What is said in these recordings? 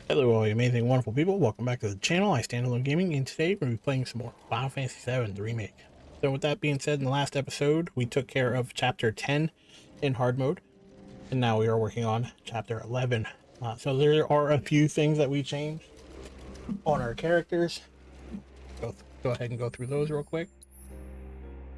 Hello all you amazing wonderful people, welcome back to the channel. IStandAlone Gaming, and today we're going to be playing some more Final Fantasy VII Remake. So with that being said, in the last episode we took care of chapter 10 in hard mode, and now we are working on chapter 11. So there are a few things that we changed on our characters. Go ahead and go through those real quick.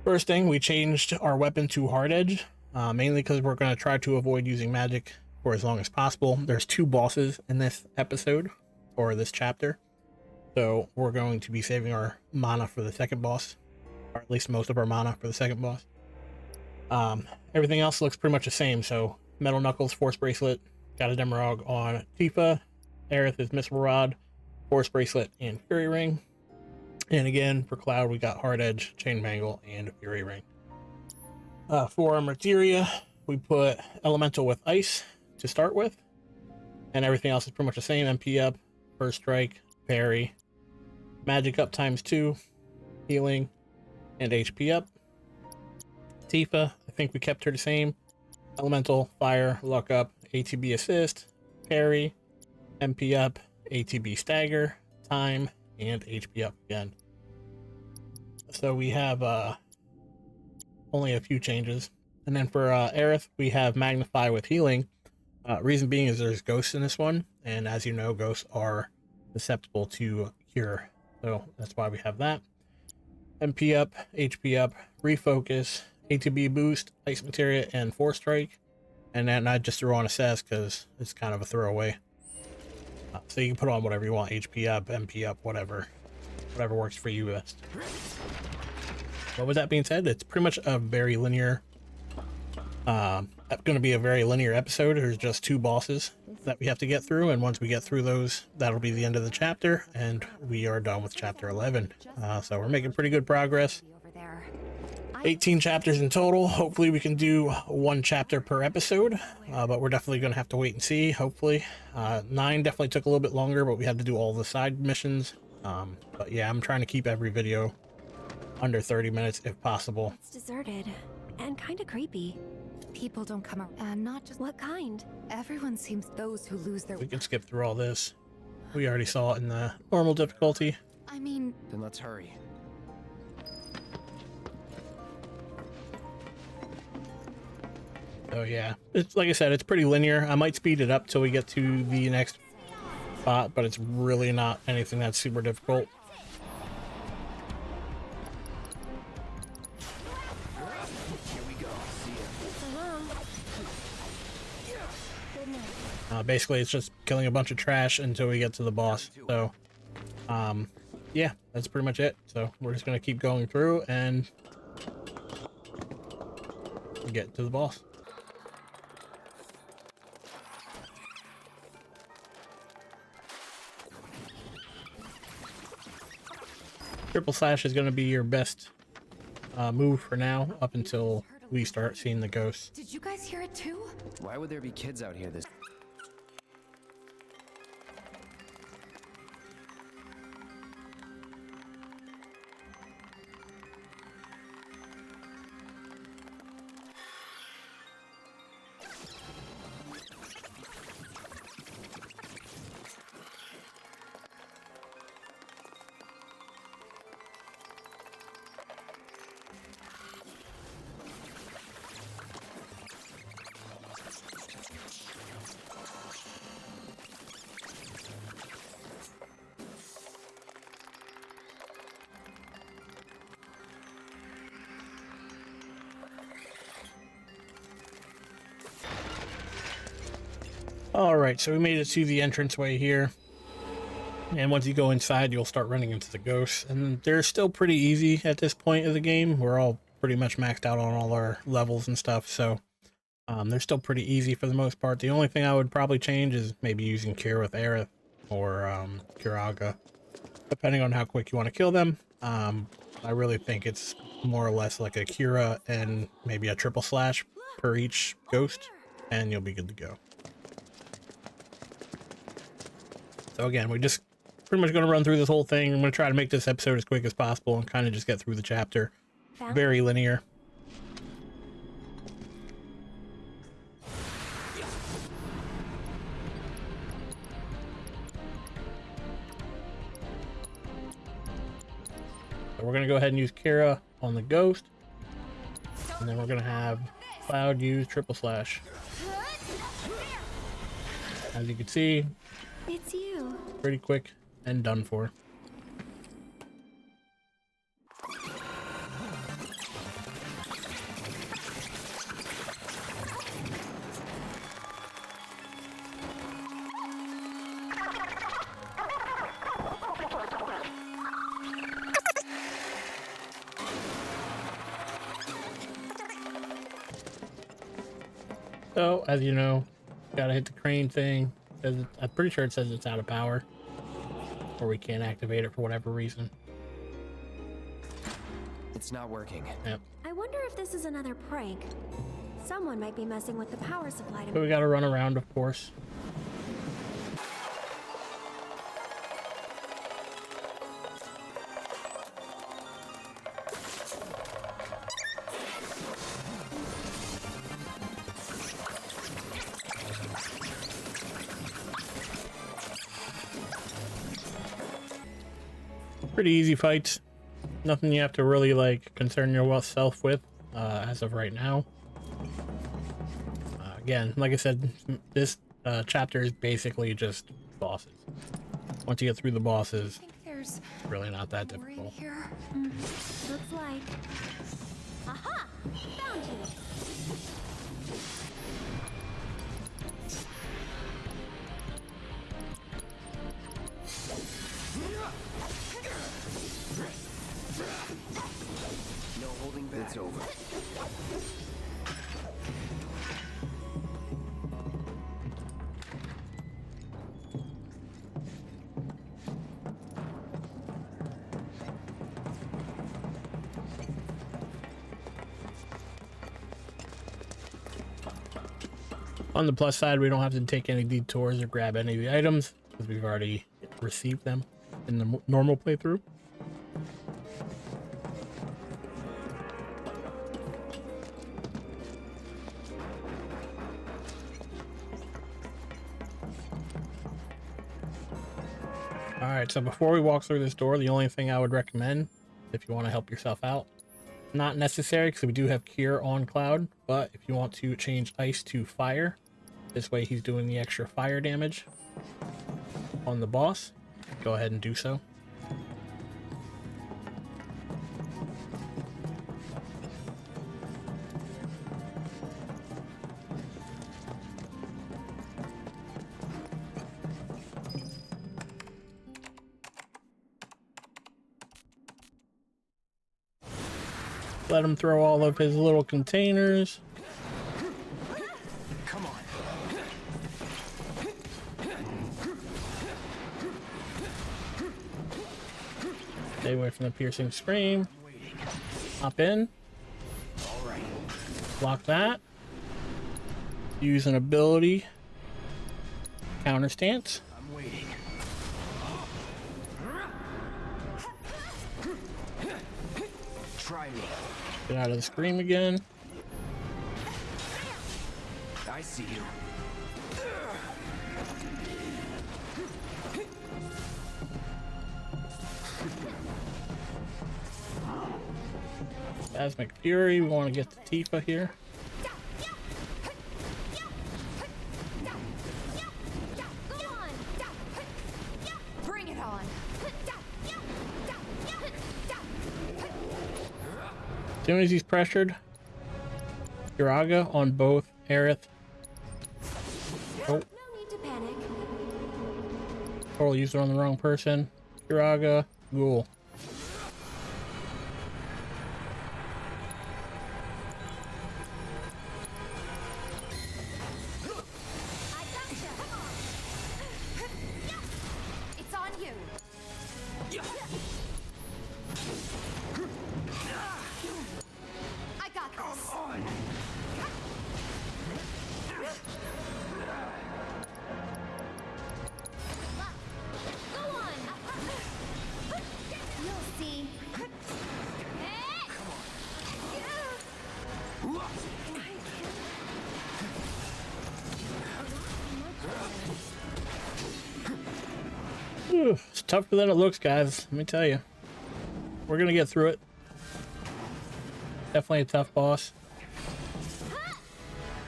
First thing, we changed our weapon to hard edge, mainly because we're going to try to avoid using magic for as long as possible. There's two bosses in this episode, or this chapter, so we're going to be saving our mana for the second boss, or at least most of our mana for the second boss. Everything else looks pretty much the same. So Metal Knuckles, Force Bracelet, got a Demerog on Tifa. Aerith is Missile Rod, Force Bracelet, and Fury Ring. And again, for Cloud, we got Hard Edge, Chain Mangle, and Fury Ring. For our materia, we put Elemental with Ice to start with, and everything else is pretty much the same. MP up, First Strike, Parry, Magic up ×2, Healing, and HP up. Tifa, I think we kept her the same. Elemental, Fire, Luck up, ATB Assist, Parry, MP up, ATB Stagger, Time, and HP up again. So we have only a few changes. And then for Aerith, we have Magnify with Healing. Reason being is there's ghosts in this one, and as you know, ghosts are susceptible to cure, so that's why we have that. MP up, HP up, Refocus, ATB boost, Ice Materia, and Force Strike. And then I just threw on Assess because it's kind of a throwaway. So you can put on whatever you want, HP up, MP up, whatever works for you best. But with that being said, it's pretty much a very linear going to be a very linear episode. There's just two bosses that we have to get through, and once we get through those, that'll be the end of the chapter, and we are done with chapter 11. So we're making pretty good progress. 18 chapters in total. Hopefully we can do one chapter per episode, but we're definitely going to have to wait and see. Hopefully 9 definitely took a little bit longer, but we had to do all the side missions. But yeah, I'm trying to keep every video under 30 minutes if possible. It's deserted and kind of creepy. People don't come around, and not just what kind. Everyone seems those who lose their. We can skip through all this. We already saw it in the normal difficulty. I mean, then let's hurry. So yeah, it's like I said, it's pretty linear. I might speed it up till we get to the next spot, but it's really not anything that's super difficult. Basically, it's just killing a bunch of trash until we get to the boss. So, yeah, that's pretty much it. So we're just gonna keep going through and get to the boss. Triple slash is gonna be your best move for now, up until we start seeing the ghosts. did you guys hear it too? Why would there be kids out here this? Alright, so we made it to the entranceway here. And once you go inside, you'll start running into the ghosts. And they're still pretty easy at this point of the game. We're all pretty much maxed out on all our levels and stuff, so they're still pretty easy for the most part. The only thing I would probably change is maybe using Cure with Aerith or Curaga, depending on how quick you want to kill them. I really think it's more or less like a Cura and maybe a triple slash per each ghost, and you'll be good to go. So again, we just pretty much going to run through this whole thing. I'm going to try to make this episode as quick as possible and kind of just get through the chapter. Very linear. So we're going to go ahead and use Kira on the ghost. And then we're going to have Cloud use triple slash. As you can see, It's you. pretty quick and done for. So, as you know, gotta hit the crane thing. I'm pretty sure it says it's out of power, or we can't activate it for whatever reason. It's not working. Yep. I wonder if this is another prank. Someone might be messing with the power supply to So we gotta run around, of course. Pretty easy fights. Nothing you have to really like concern yourself with as of right now. Again, like I said, this chapter is basically just bosses. Once you get through the bosses, I think there's really not that more in difficult. here. looks like. Aha! Found you. No holding back. It's over. On the plus side, we don't have to take any detours or grab any of the items because we've already received them in the normal playthrough. Alright, so before we walk through this door, the only thing I would recommend, if you want to help yourself out, not necessary because we do have Cure on Cloud, but if you want to change ice to fire, this way he's doing the extra fire damage on the boss, go ahead and do so. Let him throw all of his little containers. Come on. Stay away from the piercing scream. Hop in. All right. Block that. Use an ability. Counter stance. I'm waiting. Try me. Get out of the scream again. I see you. Asmic Fury. We want to get the Tifa here. Go on. Bring it on. As soon as he's pressured, Uraga on both Aerith. Oh, No need to panic. totally used it on the wrong person. Uraga, Ghoul. I gotcha. It's on you. I got this. Go on. You'll see. Whew, it's tougher than it looks, guys. Let me tell you. we're gonna get through it. Definitely a tough boss.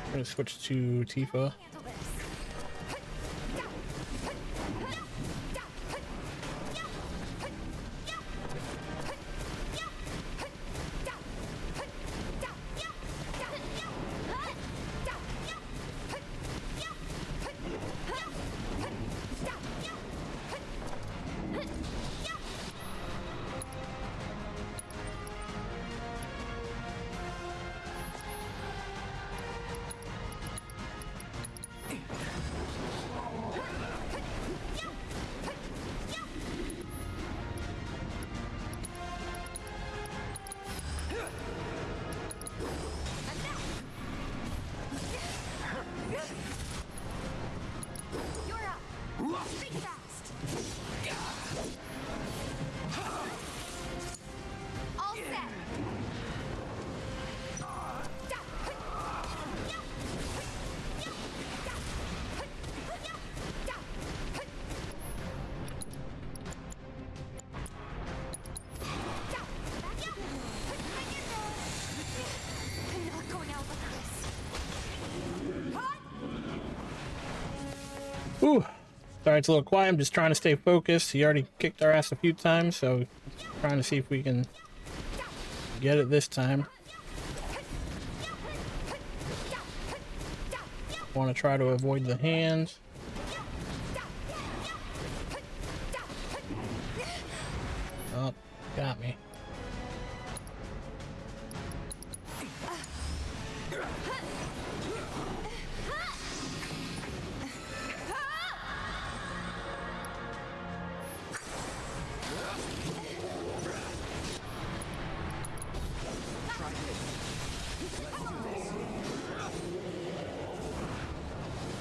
I'm gonna switch to Tifa. Ooh, sorry it's a little quiet. I'm just trying to stay focused. He already kicked our ass a few times, so trying to see if we can get it this time. Want to try to avoid the hands. Oh, got me.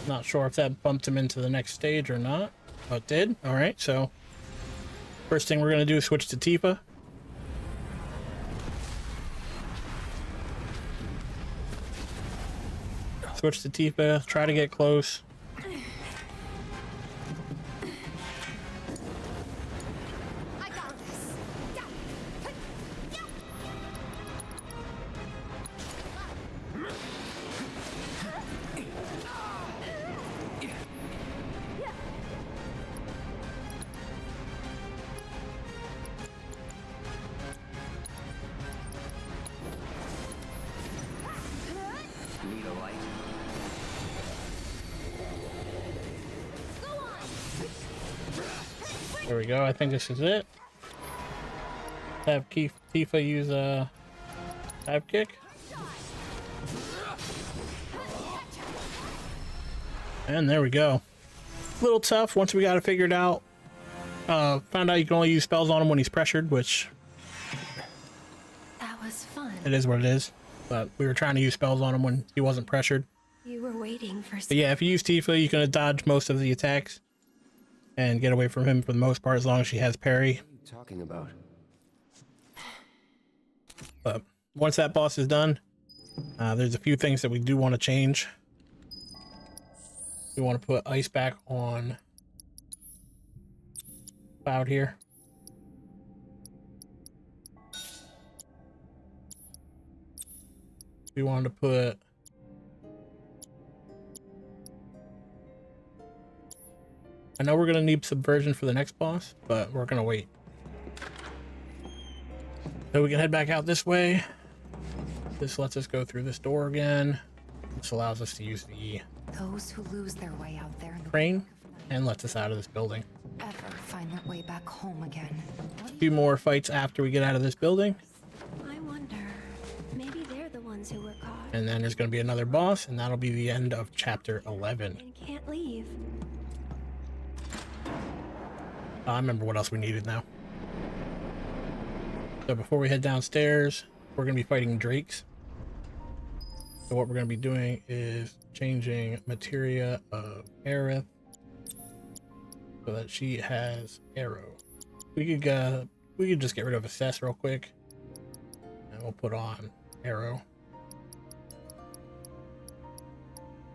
Not sure if that bumped him into the next stage or not. Oh, it did? Alright, so first thing we're going to do is switch to Tifa. Switch to Tifa, try to get close. Need a light? There we go, I think this is it. Have Tifa use a dive kick. And there we go. A little tough once we got it figured out. Found out you can only use spells on him when he's pressured, which That was fun. it is what it is. But we were trying to use spells on him when he wasn't pressured. You were waiting for But yeah, if you use Tifa, you can dodge most of the attacks and get away from him for the most part as long as she has parry. What are you talking about? But once that boss is done, there's a few things that we do want to change. We want to put ice back on Cloud here. We wanted to put I know we're gonna need subversion for the next boss, but we're gonna wait. So we can head back out this way. This lets us go through this door again. This allows us to use the those who lose their way out there in the crane and lets us out of this building. ever find their way back home again. A few more fights after we get out of this building, I wonder, maybe they're the ones who were caught and then there's going to be another boss, and that'll be the end of chapter 11. and can't leave. I remember what else we needed now. So before we head downstairs, we're going to be fighting drakes. So what we're going to be doing is changing materia of Aerith so that she has arrow. We could just get rid of assess real quick, and we'll put on arrow.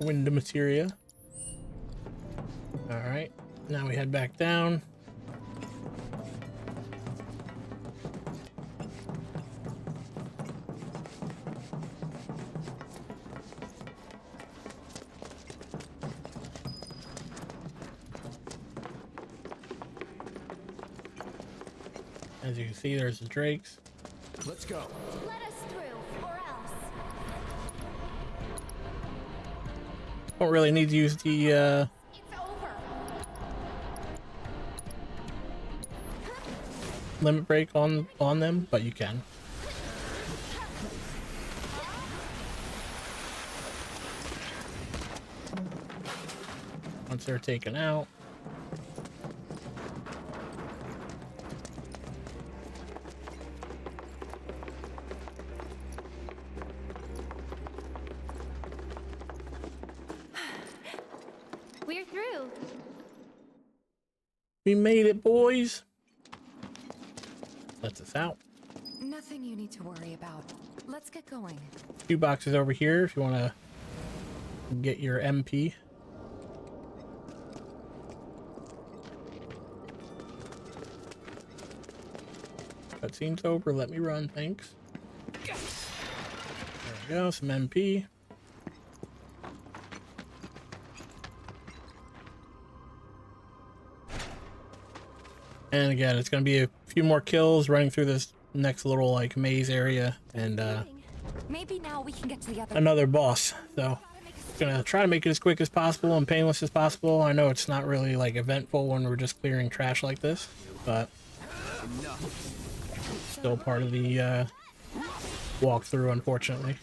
Wind materia. All right, now we head back down. As you can see, there's the drakes. Let's go. Let us through, or else. Don't really need to use the It's over. limit break on them, but you can. Once they're taken out. We're through. We made it, boys. Lets us out. Nothing you need to worry about. Let's get going. Few boxes over here if you want to get your MP. Cutscene's over. Let me run, thanks. There we go, some MP. And again, it's going to be a few more kills running through this next little like maze area and Maybe now we can get to the other. another boss. So gonna try to make it as quick as possible and painless as possible. I know it's not really like eventful when we're just clearing trash like this, but still part of the walkthrough, unfortunately.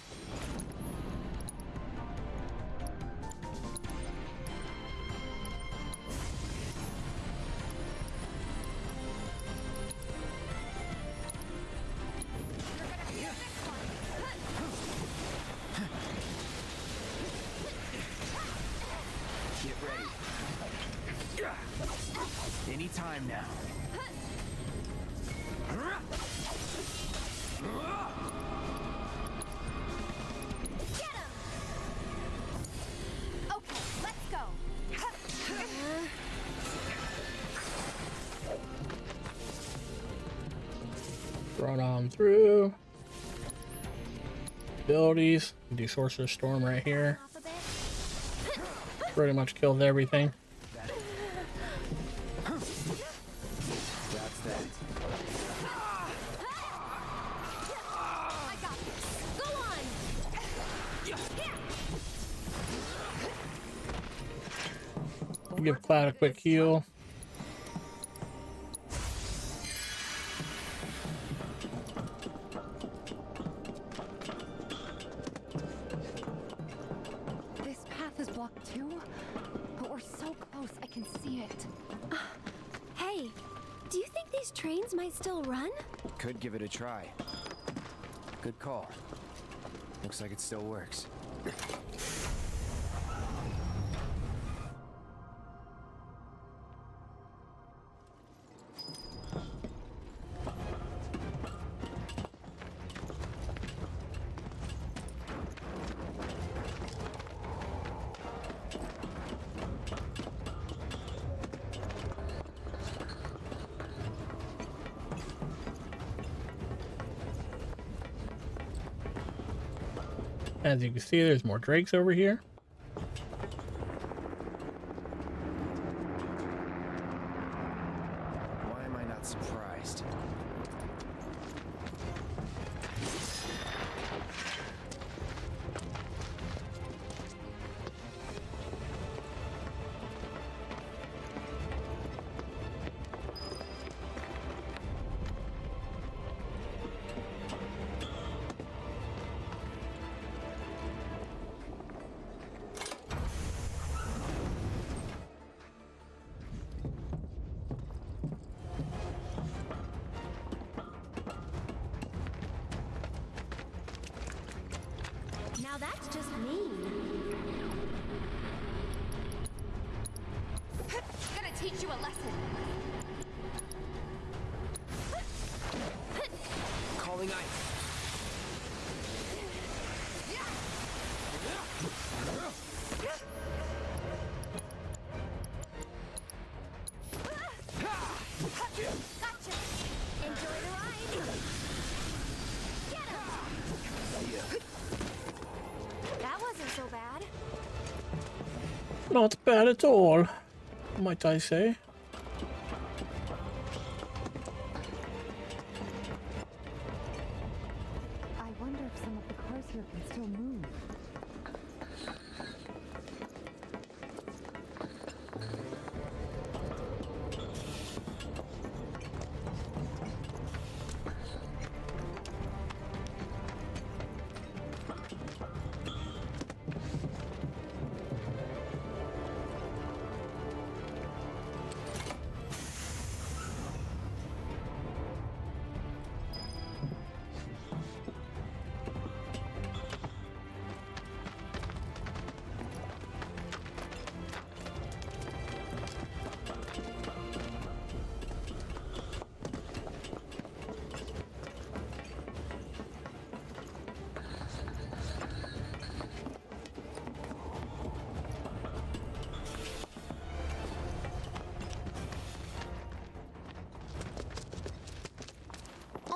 Get ready. Any time now. Get him! Okay, let's go. Run on through. Abilities. Do Sorcerer's Storm right here. Off a bit. Pretty much killed everything. That's that. I got this. Go on. Give Cloud a quick heal. This path is blocked too, but we're so close I can see it. Hey, do you think these trains might still run? Could give it a try. Good call. Looks like it still works. As you can see, there's more drakes over here. Why am I not surprised? Now that's just mean. Gonna teach you a lesson. Calling ice. Gotcha. Enjoy the ride. Get him. That wasn't so bad. Not bad at all, might I say.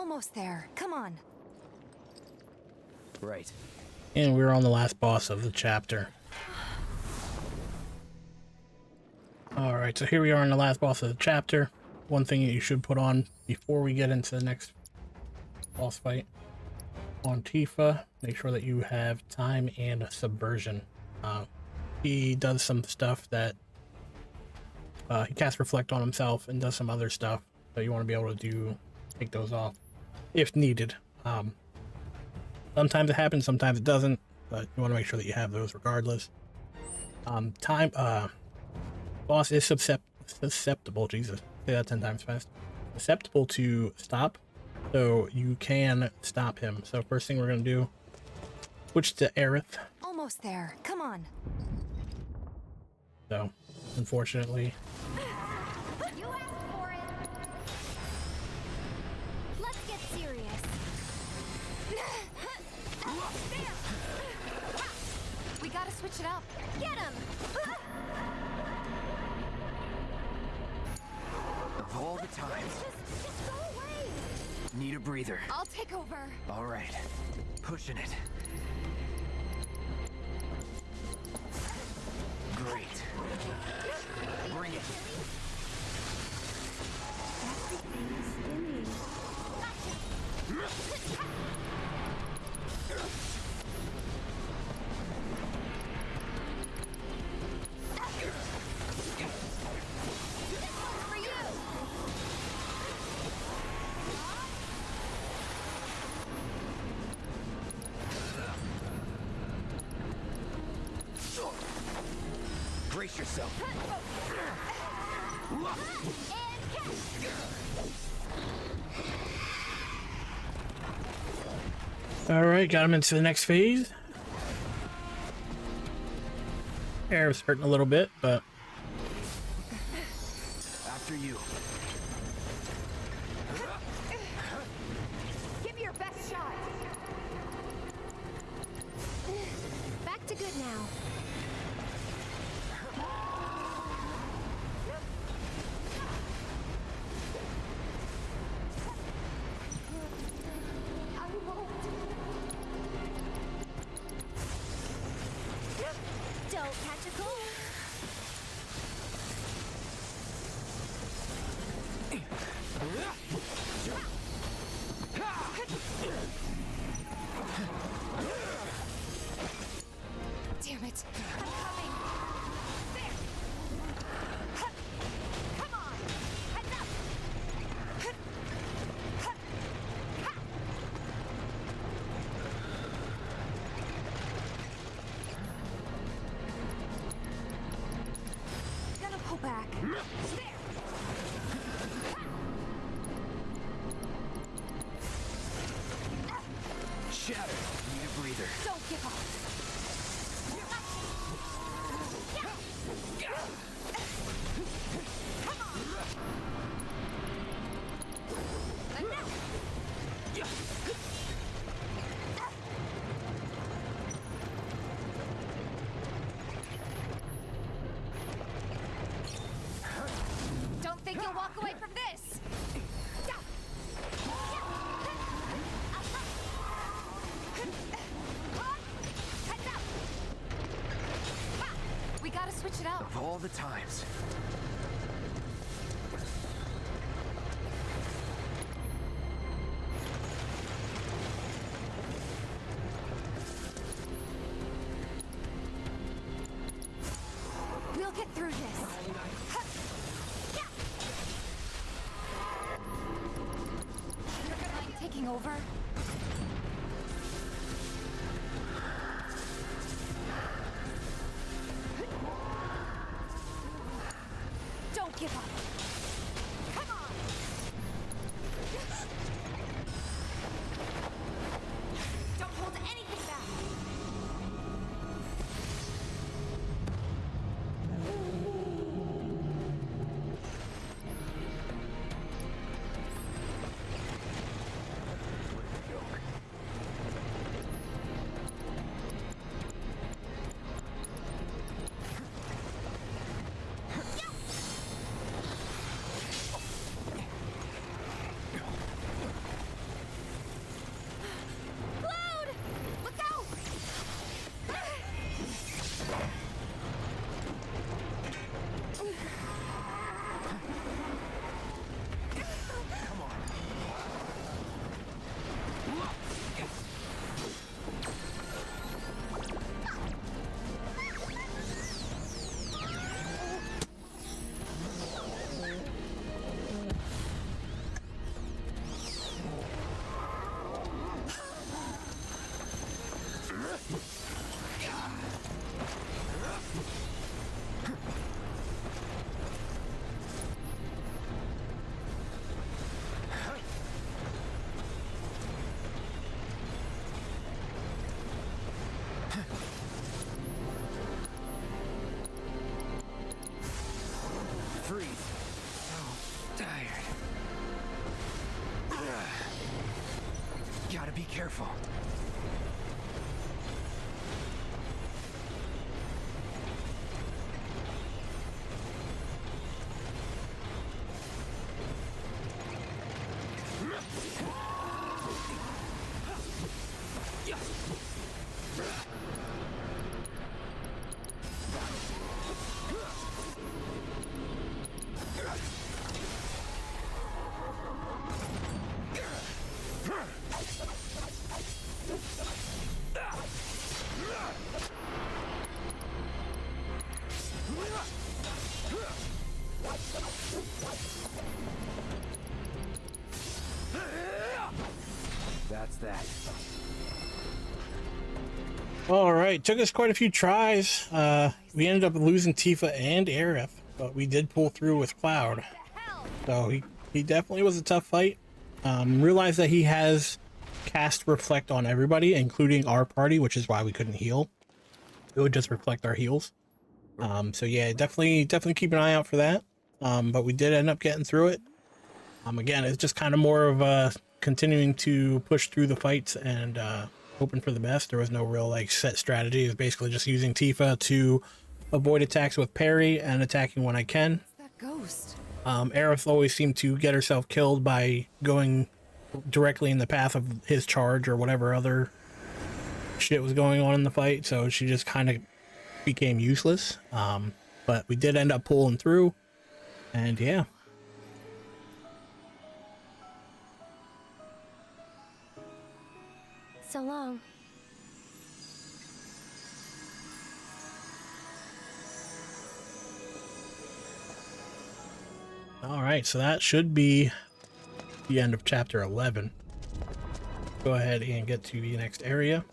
Almost there. Come on. Right. And we're on the last boss of the chapter. Alright, so here we are in the last boss of the chapter. One thing that you should put on before we get into the next boss fight. On Tifa, make sure that you have time and subversion. He does some stuff that he casts reflect on himself and does some other stuff, so you want to be able to take those off if needed. Sometimes it happens, sometimes it doesn't, but you want to make sure that you have those regardless. Boss is susceptible, Jesus, say that 10 times fast. Susceptible to stop, so you can stop him. So first thing we're going to do, switch to Aerith. Almost there. Come on. So, unfortunately, You asked for it. Let's get serious. We gotta switch it up. Get him! Of all the times. Just go away! Need a breather. I'll take over. All right. Pushing it. Great. Bring it. For you! Brace yourself. alright, got him into the next phase. Aerith's hurting a little bit, but After you. Give me your best shot. Back to good now. I won't. Don't catch a cold. Damn it. I'm coming. There. Come on. Heads up. Gotta pull back. There. Shatter. Need a breather. Don't give up. Don't think you'll walk away from this. Heads up. We gotta switch it up. Of all the times. We'll get through this. Mind taking over? Don't give up. Come on. Don't hold anything back. Careful. That's that. All right, took us quite a few tries. We ended up losing Tifa and Aerith, but we did pull through with Cloud. So he definitely was a tough fight. Realized that he has cast reflect on everybody, including our party, which is why we couldn't heal. It would just reflect our heals. So yeah, definitely keep an eye out for that. But we did end up getting through it. Again, it's just kind of more of continuing to push through the fights and hoping for the best. There was no real like set strategy. It was basically just using Tifa to avoid attacks with parry and attacking when I can. That ghost. Aerith always seemed to get herself killed by going directly in the path of his charge or whatever other shit was going on in the fight, so she just kind of became useless. But we did end up pulling through, and yeah. So long. All right, so that should be the end of chapter 11. Go ahead and get to the next area.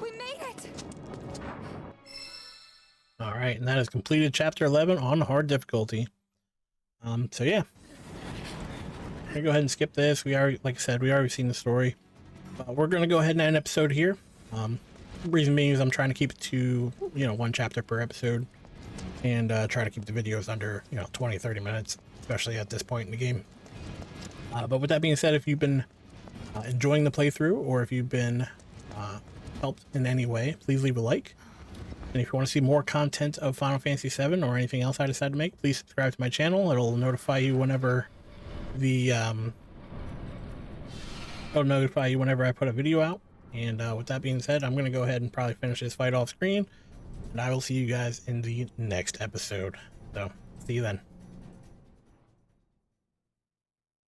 We made it! All right, and that has completed chapter 11 on hard difficulty. So yeah. I'm gonna go ahead and skip this. We already, like I said, we already seen the story. We're gonna go ahead and end episode here. Reason being is I'm trying to keep it to, one chapter per episode, and try to keep the videos under, 20-30 minutes, especially at this point in the game. But with that being said, if you've been enjoying the playthrough, or if you've been helped in any way, please leave a like. And if you want to see more content of Final Fantasy VII or anything else I decide to make, please subscribe to my channel. It'll notify you whenever I put a video out. And with that being said, I'm going to go ahead and probably finish this fight off screen, and I will see you guys in the next episode. So, see you then.